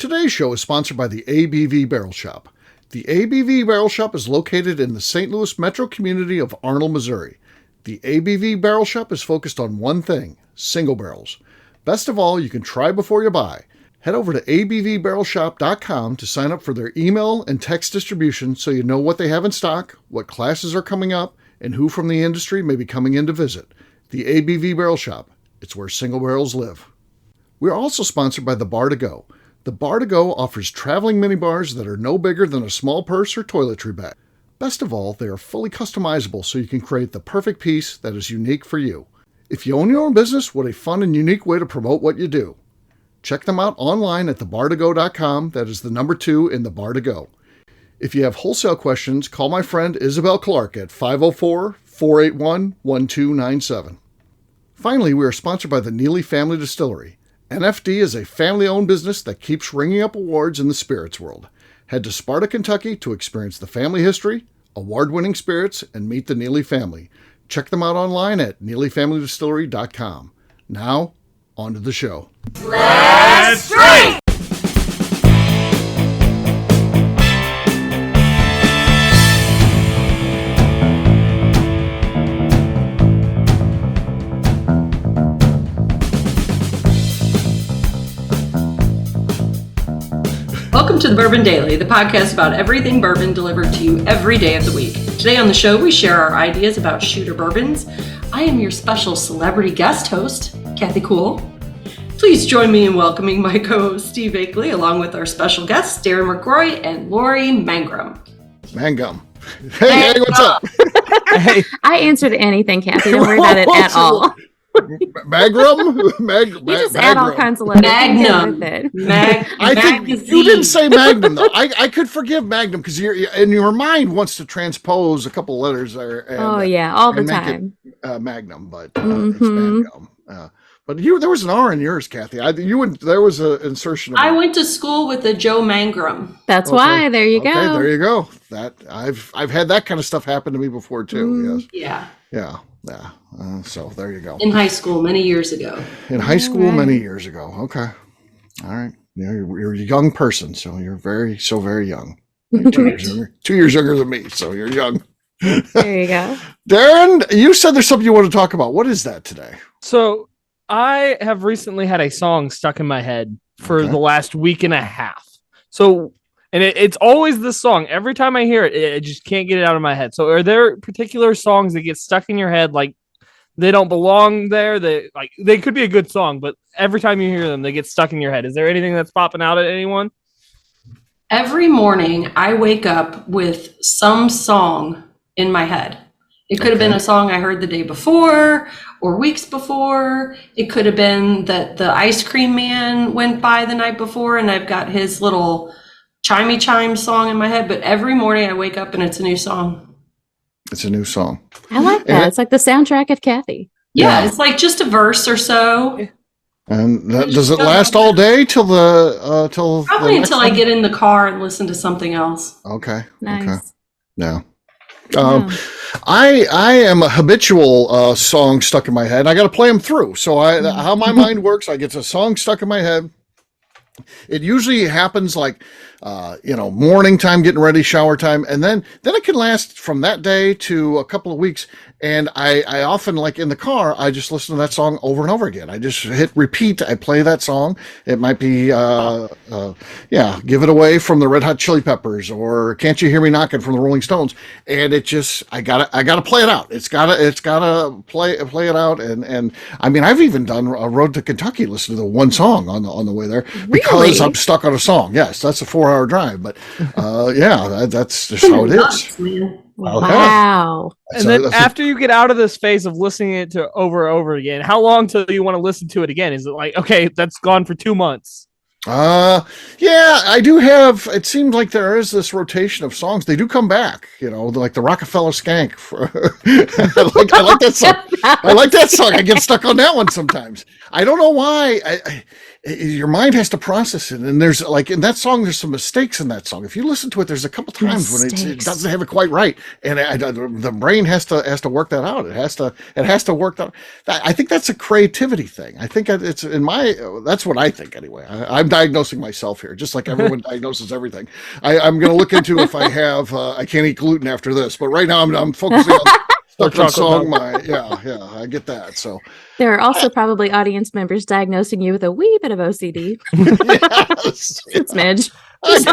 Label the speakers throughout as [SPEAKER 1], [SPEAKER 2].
[SPEAKER 1] Today's show is sponsored by the ABV Barrel Shop. The ABV Barrel Shop is located in the St. Louis metro community of Arnold, Missouri. The ABV Barrel Shop is focused on one thing, single barrels. Best of all, you can try before you buy. Head over to abvbarrelshop.com to sign up for their email and text distribution so you know what they have in stock, what classes are coming up, and who from the industry may be coming in to visit. The ABV Barrel Shop. It's where single barrels live. We are also sponsored by the Bar to Go. The Bar to Go offers traveling minibars that are no bigger than a small purse or toiletry bag. Best of all, they are fully customizable so you can create the perfect piece that is unique for you. If you own your own business, what a fun and unique way to promote what you do. Check them out online at thebartogo.com. That is the number 2 in the Bar to Go. If you have wholesale questions, call my friend Isabel Clark at 504-481-1297. Finally, we are sponsored by the Neely Family Distillery. NFD is a family-owned business that keeps ringing up awards in the spirits world. Head to Sparta, Kentucky to experience the family history, award-winning spirits, and meet the Neely family. Check them out online at neelyfamilydistillery.com. Now, on to the show.
[SPEAKER 2] Let's drink!
[SPEAKER 3] Welcome to the Bourbon Daily, the podcast about everything bourbon delivered to you every day of the week. Today on the show, we share our ideas about shooter bourbons. I am your special celebrity guest host, Kathy Cool. Please join me in welcoming my co-host, Steve Akeley, along with our special guests, Darren McCrory and Lori Mangrum.
[SPEAKER 1] Mangum. Hey, what's up?
[SPEAKER 4] Hey. I answer to anything, Kathy. Don't worry about it at all.
[SPEAKER 1] Magnum?
[SPEAKER 4] You just add all kinds of letters.
[SPEAKER 3] Magnum.
[SPEAKER 1] I think you didn't say Magnum, though. I could forgive Magnum because in your mind wants to transpose a couple letters there. And,
[SPEAKER 4] all the time.
[SPEAKER 1] Magnum, but it's Magnum. But there was an R in yours, Kathy. There was an insertion.
[SPEAKER 3] I went to school with a Joe Mangrum.
[SPEAKER 4] That's why. There you go.
[SPEAKER 1] Okay, there you go. That I've had that kind of stuff happen to me before too. Yes.
[SPEAKER 3] Yeah.
[SPEAKER 1] Yeah. So there you go.
[SPEAKER 3] In high school, many years ago.
[SPEAKER 1] Many years ago. Okay. All right. You're a young person, so you're very young. Like 2 years younger than me, so you're young.
[SPEAKER 4] There you go.
[SPEAKER 1] Darren, you said there's something you want to talk about. What is that today?
[SPEAKER 2] So I have recently had a song stuck in my head for the last week and a half. So, and it's always this song. Every time I hear it, I just can't get it out of my head. So are there particular songs that get stuck in your head like they don't belong there? They could be a good song, but every time you hear them, they get stuck in your head. Is there anything that's popping out at anyone?
[SPEAKER 3] Every morning, I wake up with some song in my head. It could have been a song I heard the day before or weeks before. It could have been that the ice cream man went by the night before and I've got his little chimey chime song in my head. But every morning I wake up and it's a new song.
[SPEAKER 1] It's a new song.
[SPEAKER 4] I like that. It's like the soundtrack of Kathy.
[SPEAKER 3] Yeah, it's like just a verse or so.
[SPEAKER 1] And does it last all day till
[SPEAKER 3] probably until I get in the car and listen to something else.
[SPEAKER 1] Okay.
[SPEAKER 4] Nice.
[SPEAKER 1] Okay. Yeah. I am a habitual song stuck in my head. I got to play them through. So how my mind works, I get a song stuck in my head. It usually happens like, morning time, getting ready, shower time. And then it can last from that day to a couple of weeks. And I often, like in the car, I just listen to that song over and over again. I just hit repeat. I play that song. It might be, Give It Away from the Red Hot Chili Peppers or Can't You Hear Me Knocking from the Rolling Stones. And it just, I gotta play it out. It's gotta play it out. And I mean, I've even done a road to Kentucky, listen to the one song on the way there because I'm stuck on a song. Yes, that's a 4-hour drive, but that's just how it is.
[SPEAKER 4] Wow.
[SPEAKER 2] And then after you get out of this phase of listening it to over and over again, how long till you want to listen to it again? Is it like, okay, that's gone for 2 months?
[SPEAKER 1] I do have, it seems like there is this rotation of songs. They do come back, like the Rockefeller Skank. I like that song. I like that song. I get stuck on that one sometimes. I don't know why. your mind has to process it. And there's like in that song, there's some mistakes in that song. If you listen to it, there's a couple times when it doesn't have it quite right, and the brain has to work that out. It has to work that. I think that's a creativity thing. I think it's that's what I think anyway. I'm diagnosing myself here, just like everyone diagnoses everything. I'm going to look into if I have I can't eat gluten after this, but right now I'm focusing on. Song, I get that. So
[SPEAKER 4] there are also probably audience members diagnosing you with a wee bit of OCD.
[SPEAKER 1] Yes,
[SPEAKER 4] it's Midge.
[SPEAKER 1] It's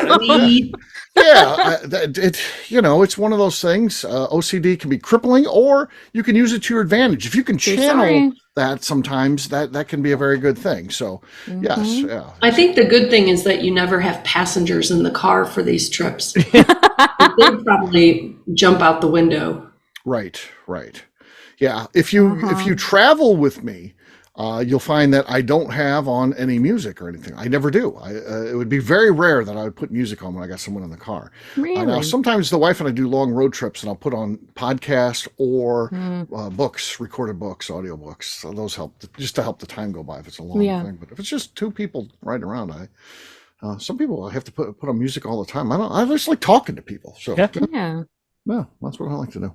[SPEAKER 1] one of those things. OCD can be crippling, or you can use it to your advantage. If you can channel that, sometimes that can be a very good thing. So, yes, yeah.
[SPEAKER 3] I think the good thing is that you never have passengers in the car for these trips. They probably jump out the window.
[SPEAKER 1] Right. Yeah. If you travel with me, you'll find that I don't have on any music or anything. I never do. It would be very rare that I would put music on when I got someone in the car.
[SPEAKER 4] Really?
[SPEAKER 1] Now, sometimes the wife and I do long road trips, and I'll put on podcasts or books, recorded books, audio books. So those help just to help the time go by if it's a long thing. But if it's just two people riding around, some people have to put on music all the time. I just like talking to people. So
[SPEAKER 4] yeah,
[SPEAKER 1] that's what I like to do.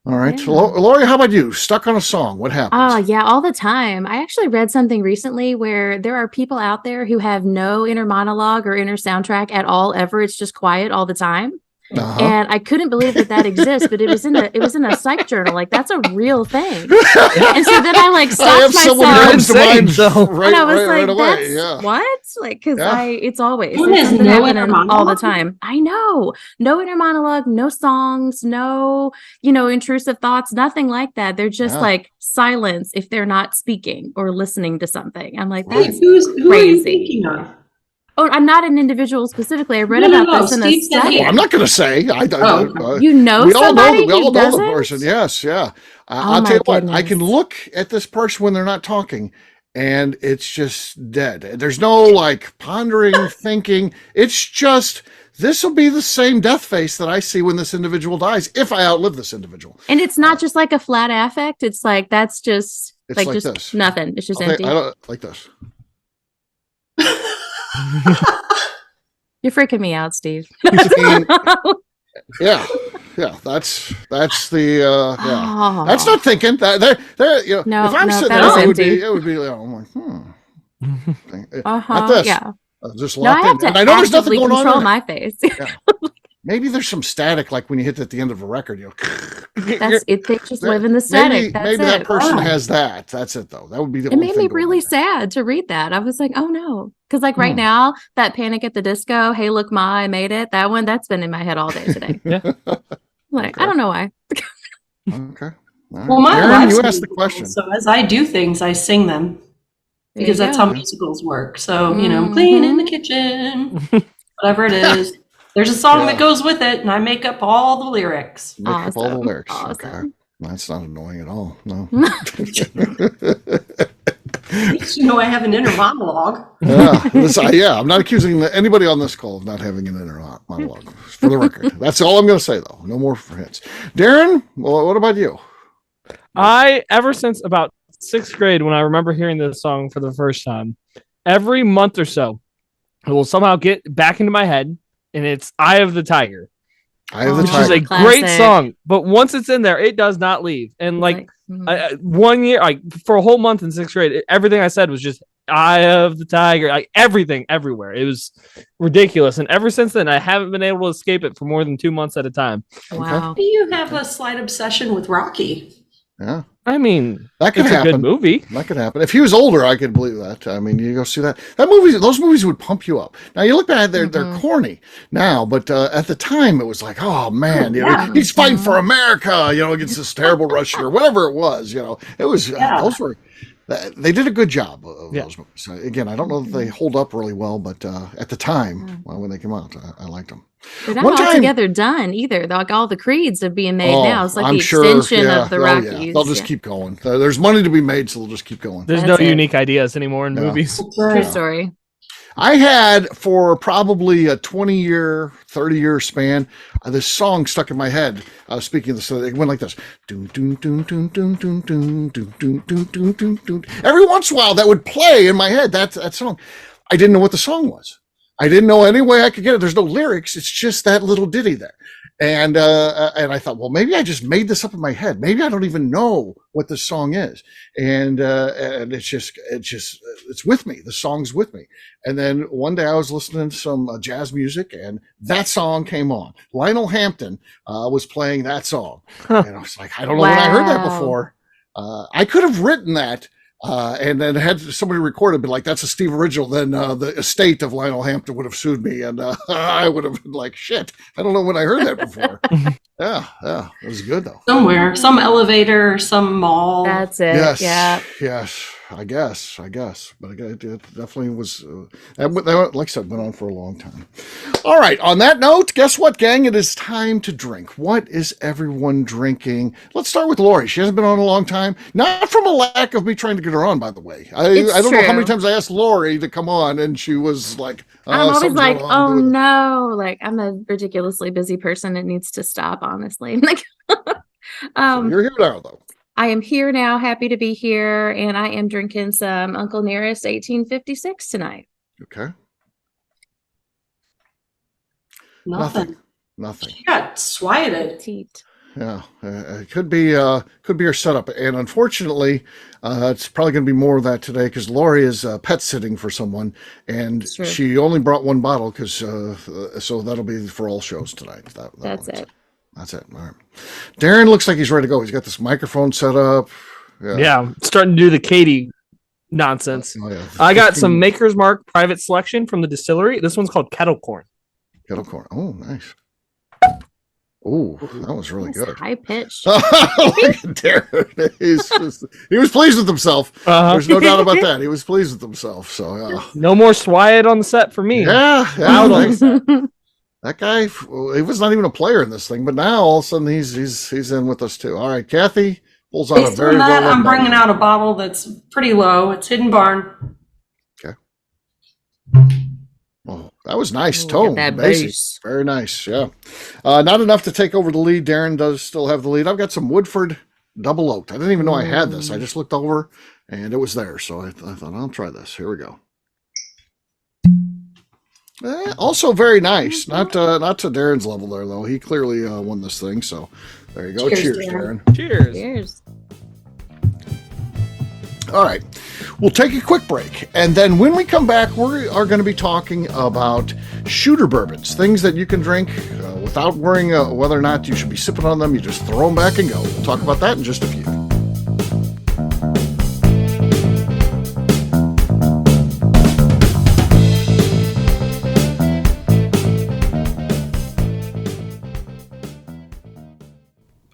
[SPEAKER 1] All right. Yeah. Lori, how about you? Stuck on a song. What happens?
[SPEAKER 4] Oh, yeah, all the time. I actually read something recently where there are people out there who have no inner monologue or inner soundtrack at all ever. It's just quiet all the time. And I couldn't believe that exists, but it was in a psych journal. Like, that's a real thing. And so then I stopped myself. And I was like, what? Like, because it's always all the time. I know. No inner monologue, no songs, no, intrusive thoughts, nothing like that. They're just like silence if they're not speaking or listening to something. I'm like, that's
[SPEAKER 3] who are you thinking of?
[SPEAKER 4] Oh, I'm not an individual specifically. I read about this in a study.
[SPEAKER 1] Well, I'm not going to say.
[SPEAKER 4] We
[SPEAKER 1] all know the person. Yes, yeah. I'll tell you what. I can look at this person when they're not talking, and it's just dead. There's no pondering, thinking. It's just this will be the same death face that I see when this individual dies, if I outlive this individual.
[SPEAKER 4] And it's not just like a flat affect. It's like that's just just
[SPEAKER 1] this.
[SPEAKER 4] Nothing. It's just empty.
[SPEAKER 1] I don't like this.
[SPEAKER 4] You're freaking me out, Steve.
[SPEAKER 1] Yeah. That's the That's not thinking. There. If I'm sitting there, it would be. I'm like, Not this. Yeah. Just locked in. And I know there's nothing going on.
[SPEAKER 4] Control my face.
[SPEAKER 1] Maybe there's some static, like when you hit at the end of a record.
[SPEAKER 4] That's it. They just live in the static.
[SPEAKER 1] Maybe that person has that. That's it, though. That would be the.
[SPEAKER 4] It made me really sad to read that. I was like, oh no, because right now that Panic at the Disco, Hey Look Ma, I Made It. That's been in my head all day today. I don't know why.
[SPEAKER 1] Okay. Right.
[SPEAKER 3] Well, my
[SPEAKER 1] Darren, you asked the question.
[SPEAKER 3] So as I do things, I sing them because that's how musicals work. So clean in the kitchen, whatever it is. There's a song that goes with it, and I make up all the lyrics.
[SPEAKER 1] Awesome. Okay. That's not annoying at all. No.
[SPEAKER 3] At least I have an inner monologue.
[SPEAKER 1] I'm not accusing anybody on this call of not having an inner monologue, for the record. That's all I'm going to say, though. No more hints. Darren, what about you?
[SPEAKER 2] Ever since about 6th grade, when I remember hearing this song for the first time, every month or so, it will somehow get back into my head. And it's Eye of the Tiger. Which is a great song. But once it's in there, it does not leave. And 1 year, for a whole month in 6th grade, everything I said was just Eye of the Tiger. Everything, everywhere. It was ridiculous. And ever since then, I haven't been able to escape it for more than 2 months at a time.
[SPEAKER 4] Wow.
[SPEAKER 3] You have a slight obsession with Rocky.
[SPEAKER 1] Yeah.
[SPEAKER 2] I mean,
[SPEAKER 1] that could happen.
[SPEAKER 2] A good movie.
[SPEAKER 1] That could happen. If he was older, I could believe that. I mean, you go see that movie. Those movies would pump you up. Now you look back, they're corny now, but at the time it was like, oh man, he's fighting for America, against this terrible Russian or whatever it was. It was those were. They did a good job of those movies. Again, I don't know that they hold up really well, but at the time when they came out, I liked them.
[SPEAKER 4] They're not altogether done either. All the creeds are being made now. It's like extension of the Rockies.
[SPEAKER 1] Yeah. They'll just keep going. There's money to be made, so they'll just keep going.
[SPEAKER 2] There's no unique ideas anymore in movies.
[SPEAKER 4] True story.
[SPEAKER 1] I had for probably a 20-year, 30-year span, this song stuck in my head. Speaking of this, it went like this. Doon, doon, doon, doon, doon, doon, doon, doon, doon, doon, doon, doon, doon. Every once in a while, that would play in my head, that song. I didn't know what the song was. I didn't know any way I could get it. There's no lyrics. It's just that little ditty there. And I thought, well, maybe I just made this up in my head. Maybe I don't even know what this song is. And it's with me. The song's with me. And then one day I was listening to some jazz music, and that song came on. Lionel Hampton was playing that song. And I was like, I don't know when I heard that before. I could have written that. And then had somebody record it, but like, that's a Steve original, then the estate of Lionel Hampton would have sued me, and I would have been like, shit, I don't know when I heard that before. Yeah, it was good though.
[SPEAKER 3] Somewhere, some elevator, some mall.
[SPEAKER 4] That's it.
[SPEAKER 1] Yes, I guess. But it definitely was, that, like I said, went on for a long time. All right, on that note, guess what, gang? It is time to drink. What is everyone drinking? Let's start with Lori. She hasn't been on a long time. Not from a lack of me trying to get her on, by the way. I don't know how many times I asked Lori to come on, and she was like,
[SPEAKER 4] I'm always like, oh no, like I'm a ridiculously busy person. It needs to stop, honestly. Like,
[SPEAKER 1] so you're here now, though.
[SPEAKER 4] I am here now, happy to be here, and I am drinking some Uncle Nearest 1856 tonight.
[SPEAKER 1] Okay.
[SPEAKER 3] Nothing.
[SPEAKER 1] She
[SPEAKER 3] got swatted.
[SPEAKER 1] Yeah, it could be her setup, and unfortunately, it's probably going to be more of that today because Lori is pet sitting for someone, and she only brought one bottle because so that'll be for all shows tonight. That's it. All right. Darren looks like he's ready to go. He's got this microphone set up.
[SPEAKER 2] Yeah, starting to do the Katie nonsense. Oh, yeah. I got some Maker's Mark private selection from the distillery. This one's called Kettle Corn.
[SPEAKER 1] Oh, nice. Oh, that was really good.
[SPEAKER 4] High pitched.
[SPEAKER 1] Look at Darren. He was pleased with himself. There's no doubt about that. He was pleased with himself. So
[SPEAKER 2] no more Swyatt on the set for me.
[SPEAKER 1] That guy, he was not even a player in this thing, but now all of a sudden he's in with us too. All right, Kathy pulls out a very low.
[SPEAKER 3] I'm bringing out a bottle that's pretty low. It's Hidden Barn.
[SPEAKER 1] Okay. Oh, that was nice tone. Bass. Very nice. Yeah. Not enough to take over the lead. Darren does still have the lead. I've got some Woodford double oaked. I didn't even know I had this. I just looked over and it was there. So I thought I'll try this. Here we go. Also very nice. Not to Darren's level there though. He clearly won this thing. So there you go. Cheers, Darren.
[SPEAKER 2] Cheers.
[SPEAKER 1] All right. We'll take a quick break. And then when we come back, we are going to be talking about shooter bourbons, things that you can drink without worrying whether or not you should be sipping on them. You just throw them back and go. We'll talk about that in just a few.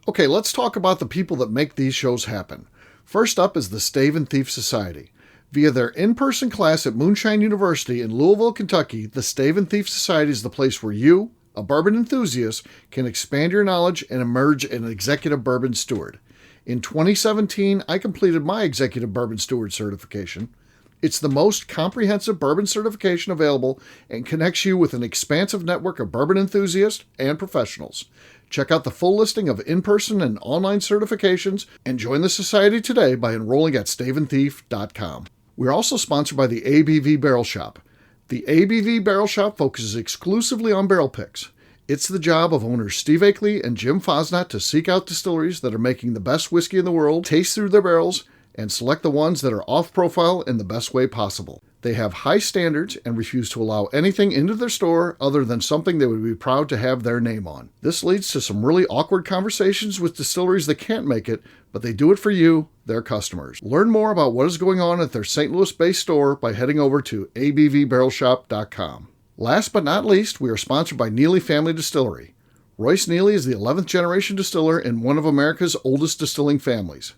[SPEAKER 1] Okay, let's talk about the people that make these shows happen. First up is the Stave and Thief Society. Via their in-person class at Moonshine University in Louisville, Kentucky, the Stave and Thief Society is the place where you, a bourbon enthusiast, can expand your knowledge and emerge an executive bourbon steward. In 2017, I completed my executive bourbon steward certification. It's the most comprehensive bourbon certification available and connects you with an expansive network of bourbon enthusiasts and professionals. Check out the full listing of in-person and online certifications and join the society today by enrolling at staveandthief.com. We're also sponsored by the ABV Barrel Shop. The ABV Barrel Shop focuses exclusively on barrel picks. It's the job of owners Steve Akeley and Jim Fosnot to seek out distilleries that are making the best whiskey in the world, taste through their barrels, and select the ones that are off-profile in the best way possible. They have high standards and refuse to allow anything into their store other than something they would be proud to have their name on. This leads to some really awkward conversations with distilleries that can't make it, but they do it for you, their customers. Learn more about what is going on at their St. Louis-based store by heading over to abvbarrelshop.com. Last but not least, we are sponsored by Neely Family Distillery. Royce Neely is the 11th generation distiller in one of America's oldest distilling families.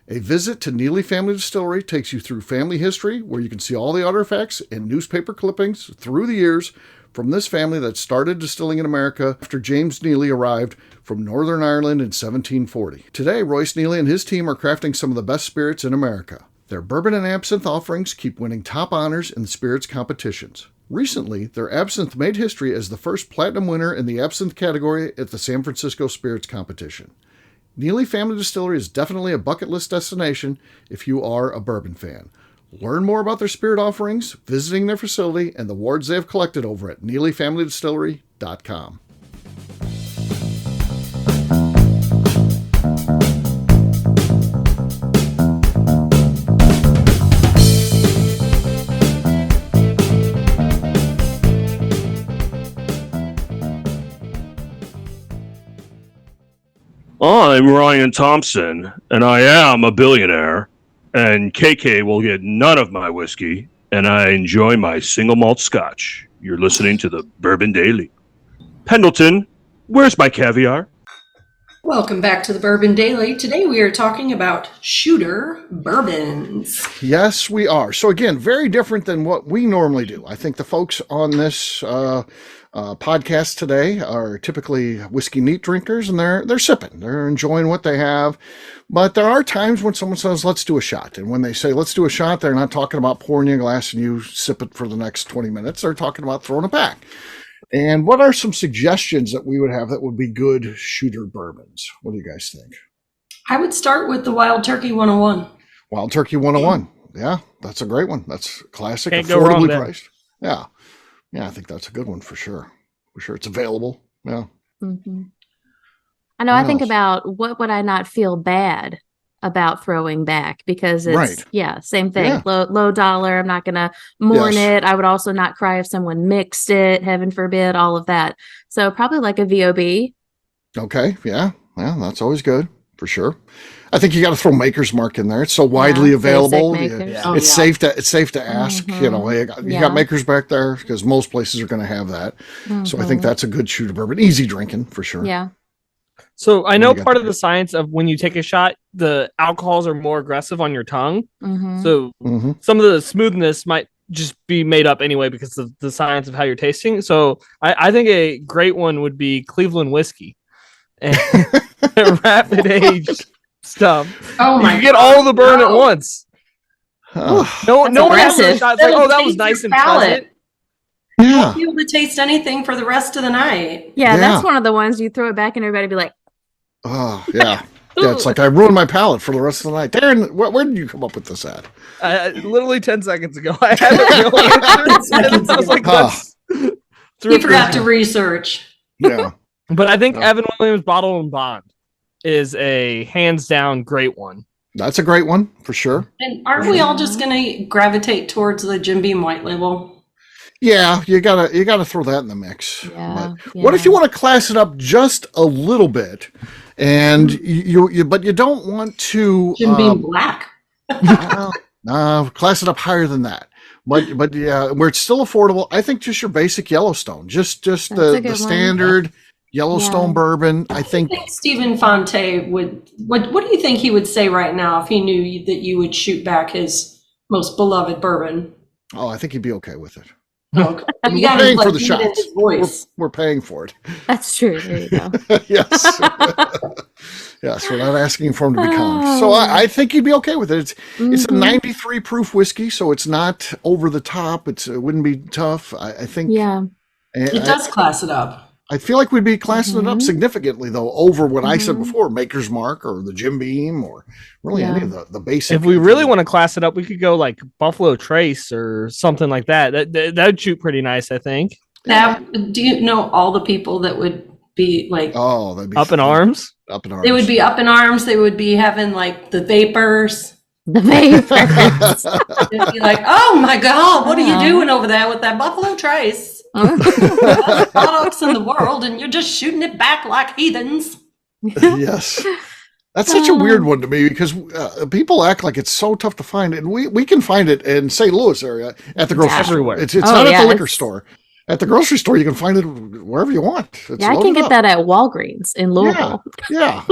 [SPEAKER 1] A visit to Neely Family Distillery takes you through family history, where you can see all the artifacts and newspaper clippings through the years from this family that started distilling in America after James Neely arrived from Northern Ireland in 1740. Today, Royce Neely and his team are crafting some of the best spirits in America. Their bourbon and absinthe offerings keep winning top honors in the spirits competitions. Recently, their absinthe made history as the first platinum winner in the absinthe category at the San Francisco Spirits Competition. Neely Family Distillery is definitely a bucket list destination if you are a bourbon fan. Learn more about their spirit offerings, visiting their facility, and the awards they have collected over at NeelyFamilyDistillery.com.
[SPEAKER 5] I'm Ryan Thompson, and I am a billionaire, and KK will get none of my whiskey, and I enjoy my single malt scotch. You're listening to the Bourbon Daily. Pendleton, where's my caviar?
[SPEAKER 3] Welcome back to the Bourbon Daily. Today we are talking about shooter bourbons.
[SPEAKER 1] Yes, we are. So again, very different than what we normally do. I think the folks on this podcast today are typically whiskey neat drinkers, and they're sipping. They're enjoying what they have. But there are times when someone says, let's do a shot. And when they say, let's do a shot, they're not talking about pouring you a glass and you sip it for the next 20 minutes. They're talking about throwing it back. And what are some suggestions that we would have that would be good shooter bourbons? What do you guys think?
[SPEAKER 3] I would start with the Wild Turkey 101.
[SPEAKER 1] Wild Turkey 101. Yeah, that's a great one. That's classic,
[SPEAKER 2] Can't go wrong
[SPEAKER 1] affordably
[SPEAKER 2] there.
[SPEAKER 1] priced. Yeah. Yeah, I think that's a good one for sure. For sure. It's available. Yeah.
[SPEAKER 4] Mm-hmm. I know.
[SPEAKER 1] What
[SPEAKER 4] I think
[SPEAKER 1] else?
[SPEAKER 4] about what would I not feel bad about throwing back, because it's
[SPEAKER 1] Right.
[SPEAKER 4] same thing.
[SPEAKER 1] Yeah.
[SPEAKER 4] Low dollar. I'm not gonna mourn
[SPEAKER 1] Yes.
[SPEAKER 4] it. I would also not cry if someone mixed it, heaven forbid, all of that. So probably like a VOB.
[SPEAKER 1] Okay. Yeah. Yeah. That's always good for sure. I think you got to throw Maker's Mark in there. It's so widely
[SPEAKER 4] Yeah,
[SPEAKER 1] available.
[SPEAKER 4] basic
[SPEAKER 1] Yeah.
[SPEAKER 4] makers.
[SPEAKER 2] Yeah.
[SPEAKER 3] Oh,
[SPEAKER 1] It's safe to ask,
[SPEAKER 4] Mhm.
[SPEAKER 1] you know, hey, you
[SPEAKER 4] Yeah.
[SPEAKER 1] got Maker's back there, because most places are going to have that. So I think
[SPEAKER 4] Mhm.
[SPEAKER 1] that's a good shooter bourbon. Easy drinking for sure.
[SPEAKER 4] Yeah.
[SPEAKER 2] So I
[SPEAKER 1] You
[SPEAKER 2] know
[SPEAKER 1] got
[SPEAKER 2] part
[SPEAKER 1] that.
[SPEAKER 2] of the science of when you take a shot, the alcohols are more aggressive on your tongue.
[SPEAKER 4] Mhm.
[SPEAKER 2] So
[SPEAKER 1] Hmm.
[SPEAKER 2] some of the smoothness might just be made up anyway because of the science of how you're tasting. So I think a great one would be Cleveland whiskey and rapid age stuff.
[SPEAKER 3] Oh
[SPEAKER 2] You
[SPEAKER 3] my
[SPEAKER 2] can get all the burn at
[SPEAKER 3] no.
[SPEAKER 2] once.
[SPEAKER 1] Huh.
[SPEAKER 2] No
[SPEAKER 4] That's
[SPEAKER 2] one has a
[SPEAKER 4] aggressive.
[SPEAKER 2] shot. It's like, oh, that was
[SPEAKER 3] Taste
[SPEAKER 2] nice
[SPEAKER 3] your
[SPEAKER 2] and pleasant.
[SPEAKER 1] Yeah.
[SPEAKER 3] Be able to taste anything for the rest of the night.
[SPEAKER 4] Yeah,
[SPEAKER 1] Yeah.
[SPEAKER 4] that's one of the ones you throw it back and everybody be like,
[SPEAKER 1] Oh, yeah. Yeah, it's like I ruined my palate for the rest of the night. Darren, where did you come up with this at?
[SPEAKER 2] Literally 10 seconds ago, I had a real answer. And I was like,
[SPEAKER 1] Huh.
[SPEAKER 2] let's
[SPEAKER 3] You forgot to research.
[SPEAKER 1] Yeah.
[SPEAKER 2] But I think
[SPEAKER 1] Oh.
[SPEAKER 2] Evan Williams Bottle and Bond is a hands down great one.
[SPEAKER 1] That's a great one for sure.
[SPEAKER 3] And aren't we all just going to gravitate towards the Jim Beam White Label?
[SPEAKER 1] Yeah, you gotta throw that in the mix.
[SPEAKER 4] yeah.
[SPEAKER 1] But what if
[SPEAKER 4] yeah.
[SPEAKER 1] you want to class it up just a little bit, and but you don't want to
[SPEAKER 3] Jim Beam Black.
[SPEAKER 1] class it up higher than that. But yeah, where it's still affordable, I think just your basic Yellowstone, just
[SPEAKER 4] That's a
[SPEAKER 1] the
[SPEAKER 4] good one.
[SPEAKER 1] standard Yellowstone
[SPEAKER 4] Yeah.
[SPEAKER 1] bourbon. I think
[SPEAKER 3] I think Stephen Fonte would. What do you think he would say right now if he knew that you would shoot back his most beloved bourbon?
[SPEAKER 1] I think he'd be okay with it.
[SPEAKER 3] Okay.
[SPEAKER 1] We're
[SPEAKER 3] You gotta
[SPEAKER 1] paying for
[SPEAKER 3] like
[SPEAKER 1] the
[SPEAKER 3] read in
[SPEAKER 1] shots.
[SPEAKER 3] his voice.
[SPEAKER 1] We're paying for it.
[SPEAKER 4] That's true. There you go.
[SPEAKER 1] Yes. Yes, we're not asking for him to be calm. So I think he'd be okay with it. It's a
[SPEAKER 4] Mhm.
[SPEAKER 1] 93 proof whiskey, so it's not over the top. It wouldn't be tough. I think.
[SPEAKER 4] Yeah.
[SPEAKER 3] It does class it up.
[SPEAKER 1] I feel like we'd be classing it up
[SPEAKER 4] Mhm.
[SPEAKER 1] significantly, though, over what I said
[SPEAKER 4] Mhm.
[SPEAKER 1] before, Maker's Mark or the Jim Beam or really any
[SPEAKER 4] Yeah.
[SPEAKER 1] of the basic.
[SPEAKER 2] If we really want to class it up, we could go like Buffalo Trace or something like that. That'd shoot pretty nice, I think.
[SPEAKER 3] Now, do you know all the people that would be like,
[SPEAKER 1] Oh, that'd be
[SPEAKER 2] Up in arms.
[SPEAKER 1] Up in arms.
[SPEAKER 3] they would be up in arms, they would be having like the vapors.
[SPEAKER 4] The vapors.
[SPEAKER 3] They'd be like, oh my God, what are you
[SPEAKER 4] Wow.
[SPEAKER 3] doing over there with that Buffalo Trace? Products in the world, and you're just shooting it back like heathens.
[SPEAKER 1] Yes. That's such a weird one to me because people act like it's so tough to find, and we can find it in St. Louis area at the grocery
[SPEAKER 2] everywhere.
[SPEAKER 1] store. It's
[SPEAKER 4] Oh,
[SPEAKER 1] not at
[SPEAKER 4] yeah,
[SPEAKER 1] the liquor
[SPEAKER 4] it's-
[SPEAKER 1] store. At the grocery store, you can find it wherever you want. It's
[SPEAKER 4] Yeah, I can
[SPEAKER 1] loaded
[SPEAKER 4] get
[SPEAKER 1] up.
[SPEAKER 4] that at Walgreens in Louisville.
[SPEAKER 1] Yeah.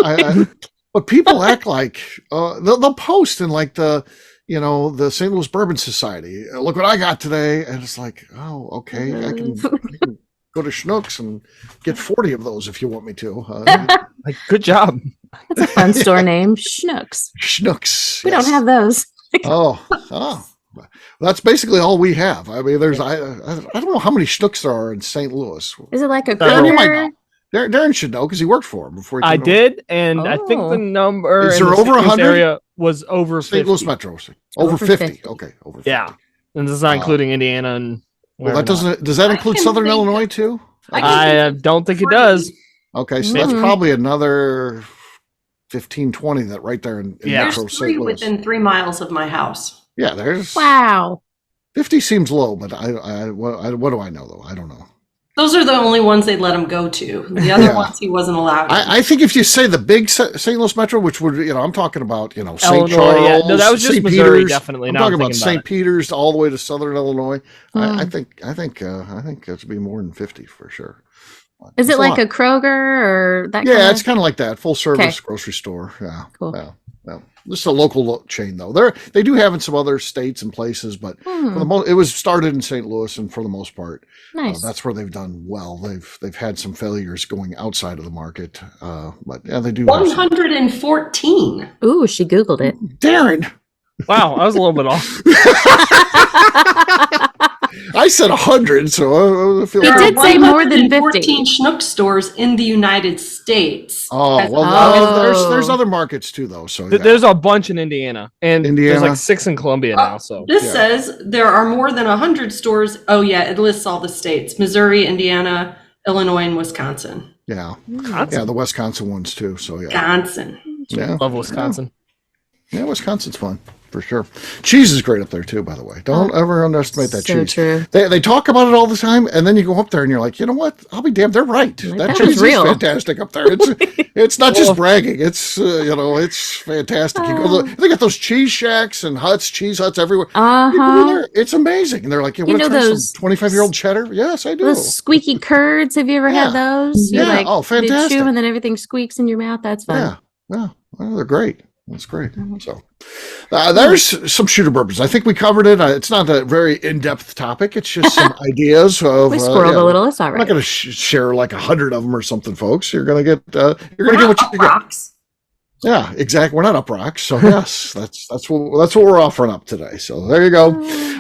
[SPEAKER 1] But people act like they'll post in like the St. Louis Bourbon Society. Look what I got today, and it's like, oh, okay, I can go to Schnucks and get 40 of those if you want me to.
[SPEAKER 2] Like, good job.
[SPEAKER 4] That's a fun store name. Schnucks.
[SPEAKER 1] Schnucks.
[SPEAKER 4] We
[SPEAKER 1] yes.
[SPEAKER 4] don't have those.
[SPEAKER 1] Oh. That's basically all we have. I mean, I don't know how many Schnooks there are in St. Louis.
[SPEAKER 4] Is it like a
[SPEAKER 1] Darren, you might
[SPEAKER 4] Kroger?
[SPEAKER 1] know. Darren should know because he worked for him before.
[SPEAKER 2] I did, and I think the number
[SPEAKER 1] Is
[SPEAKER 2] in
[SPEAKER 1] there
[SPEAKER 2] the
[SPEAKER 1] over
[SPEAKER 2] St. Louis
[SPEAKER 1] 100?
[SPEAKER 2] area was over
[SPEAKER 1] St.
[SPEAKER 2] 50.
[SPEAKER 1] Louis Metro. Over 50. Okay, over 50.
[SPEAKER 2] Yeah, and this is not including Indiana and.
[SPEAKER 1] Well, that doesn't. Does that include Southern Illinois too?
[SPEAKER 2] I don't think it does.
[SPEAKER 1] Okay, so that's probably another 15, 20 that right there in Metro
[SPEAKER 3] There's
[SPEAKER 1] St. Louis.
[SPEAKER 3] within 3 miles of my house.
[SPEAKER 1] Yeah, there's.
[SPEAKER 4] Wow.
[SPEAKER 1] 50 seems low, but what do I know though? I don't know.
[SPEAKER 3] Those are the only ones they'd let him go to. The other ones he wasn't allowed.
[SPEAKER 1] I think if you say the big St. Louis Metro, which would, I'm talking about, St. Charles.
[SPEAKER 2] Yeah. No, that was just
[SPEAKER 1] St.
[SPEAKER 2] Missouri,
[SPEAKER 1] Peters.
[SPEAKER 2] definitely.
[SPEAKER 1] I'm
[SPEAKER 2] Now
[SPEAKER 1] talking about
[SPEAKER 2] thinking
[SPEAKER 1] St. Peters all the way to Southern Illinois. I think it should be more than 50 for sure.
[SPEAKER 4] Is it like a Kroger or that?
[SPEAKER 1] Yeah, it's kind of like that. Full service grocery store. Yeah.
[SPEAKER 4] Cool.
[SPEAKER 1] Yeah. This is a local chain though. They do have in some other states and places, but for the most, it was started in St. Louis, and for the most part,
[SPEAKER 4] nice.
[SPEAKER 1] That's where they've done well. They've had some failures going outside of the market, but yeah, they do.
[SPEAKER 3] 114.
[SPEAKER 4] Ooh, she Googled it.
[SPEAKER 1] Darren.
[SPEAKER 2] Wow, I was a little bit off.
[SPEAKER 1] I said 100, so I feel
[SPEAKER 4] It did say more than 50.
[SPEAKER 3] 14 Schnook stores in the United States.
[SPEAKER 1] There's other markets too, though. So
[SPEAKER 2] there's a bunch in Indiana, and there's like 6 in Columbia now. So
[SPEAKER 3] this says there are more than 100 stores. Oh yeah, it lists all the states: Missouri, Indiana, Illinois, and Wisconsin.
[SPEAKER 1] Yeah, the Wisconsin ones too. So yeah,
[SPEAKER 3] Wisconsin.
[SPEAKER 1] Yeah,
[SPEAKER 2] love Wisconsin.
[SPEAKER 1] Yeah, Wisconsin's fun. For sure. Cheese is great up there too, by the way. Don't ever underestimate that cheese.
[SPEAKER 4] True.
[SPEAKER 1] They talk about it all the time, and then you go up there and you're like, you know what? I'll be damned, they're right. That cheese is fantastic up there. It's not just bragging. It's it's fantastic. You go they got those cheese shacks and cheese huts everywhere. You go there, it's amazing. And they're like, you want to try
[SPEAKER 4] those
[SPEAKER 1] 25-year-old cheddar? Yes, I do.
[SPEAKER 4] Those squeaky curds. Have you ever had those?
[SPEAKER 1] Yeah. Fantastic.
[SPEAKER 4] You chew and then everything squeaks in your mouth. That's fun.
[SPEAKER 1] Yeah. Well, they're great. That's great. So there's some shooter bourbons. I think we covered it. It's not a very in-depth topic. It's just some ideas of.
[SPEAKER 4] We squirreled a little. It's all right.
[SPEAKER 1] I'm not going to share like 100 of them or something, folks. You're going to get. You're going to get what you get. Yeah, exactly. We're not up rocks, so yes, that's what we're offering up today. So there you go.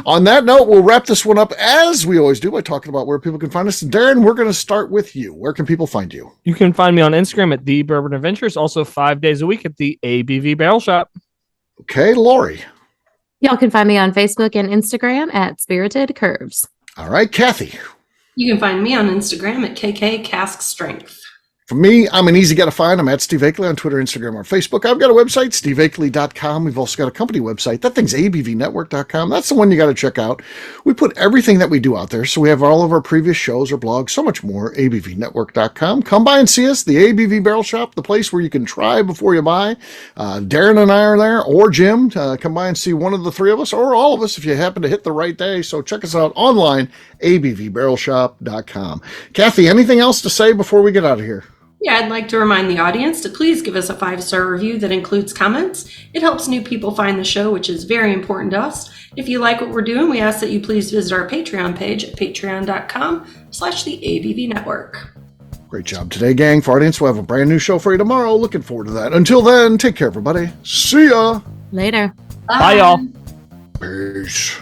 [SPEAKER 1] On that note, we'll wrap this one up as we always do by talking about where people can find us. And Darren, we're going to start with you. Where can people find you?
[SPEAKER 2] You can find me on Instagram at The Bourbon Adventures. Also 5 days a week at the ABV Barrel Shop.
[SPEAKER 1] Okay, Lori.
[SPEAKER 4] Y'all can find me on Facebook and Instagram at Spirited Curves.
[SPEAKER 1] All right, Kathy.
[SPEAKER 3] You can find me on Instagram at KK Cask Strength.
[SPEAKER 1] For me, I'm an easy guy to find. I'm at Steve Akeley on Twitter, Instagram, or Facebook. I've got a website, steveakeley.com. We've also got a company website. That thing's abvnetwork.com. That's the one you got to check out. We put everything that we do out there. So we have all of our previous shows or blogs, so much more, abvnetwork.com. Come by and see us, the ABV Barrel Shop, the place where you can try before you buy. Darren and I are there, or Jim. Come by and see one of the three of us, or all of us if you happen to hit the right day. So check us out online, abvbarrelshop.com. Kathy, anything else to say before we get out of here?
[SPEAKER 3] Yeah, I'd like to remind the audience to please give us a 5-star review that includes comments. It helps new people find the show, which is very important to us. If you like what we're doing, we ask that you please visit our Patreon page at patreon.com/the network.
[SPEAKER 1] Great job today, gang. For our audience, we'll have a brand new show for you tomorrow. Looking forward to that. Until then, take care, everybody. See ya.
[SPEAKER 4] Later.
[SPEAKER 2] Bye y'all.
[SPEAKER 1] Peace.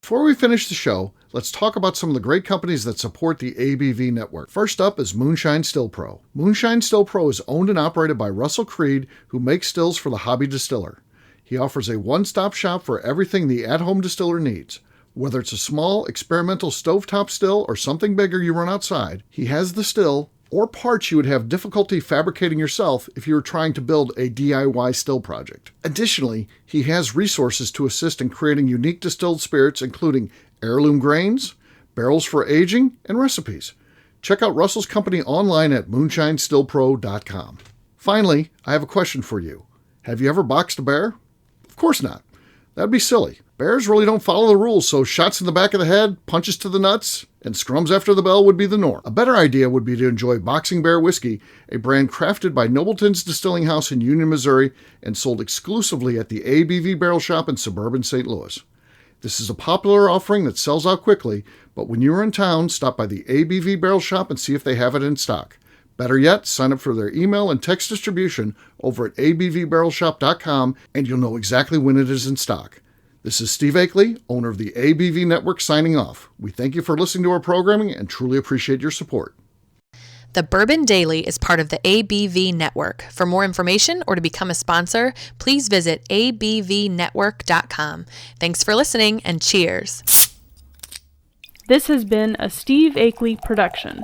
[SPEAKER 1] Before we finish the show, let's talk about some of the great companies that support the ABV network. First up is Moonshine Still Pro. Moonshine Still Pro is owned and operated by Russell Creed, who makes stills for the hobby distiller. He offers a one-stop shop for everything the at-home distiller needs. Whether it's a small, experimental stovetop still or something bigger you run outside, he has the still or parts you would have difficulty fabricating yourself if you were trying to build a DIY still project. Additionally, he has resources to assist in creating unique distilled spirits, including heirloom grains, barrels for aging, and recipes. Check out Russell's company online at moonshinestillpro.com. Finally, I have a question for you. Have you ever boxed a bear? Of course not. That'd be silly. Bears really don't follow the rules, so shots in the back of the head, punches to the nuts, and scrums after the bell would be the norm. A better idea would be to enjoy Boxing Bear Whiskey, a brand crafted by Nobleton's Distilling House in Union, Missouri, and sold exclusively at the ABV Barrel Shop in suburban St. Louis. This is a popular offering that sells out quickly, but when you're in town, stop by the ABV Barrel Shop and see if they have it in stock. Better yet, sign up for their email and text distribution over at abvbarrelshop.com and you'll know exactly when it is in stock. This is Steve Akeley, owner of the ABV Network, signing off. We thank you for listening to our programming and truly appreciate your support.
[SPEAKER 6] The Bourbon Daily is part of the ABV Network. For more information or to become a sponsor, please visit abvnetwork.com. Thanks for listening and cheers.
[SPEAKER 7] This has been a Steve Akeley production.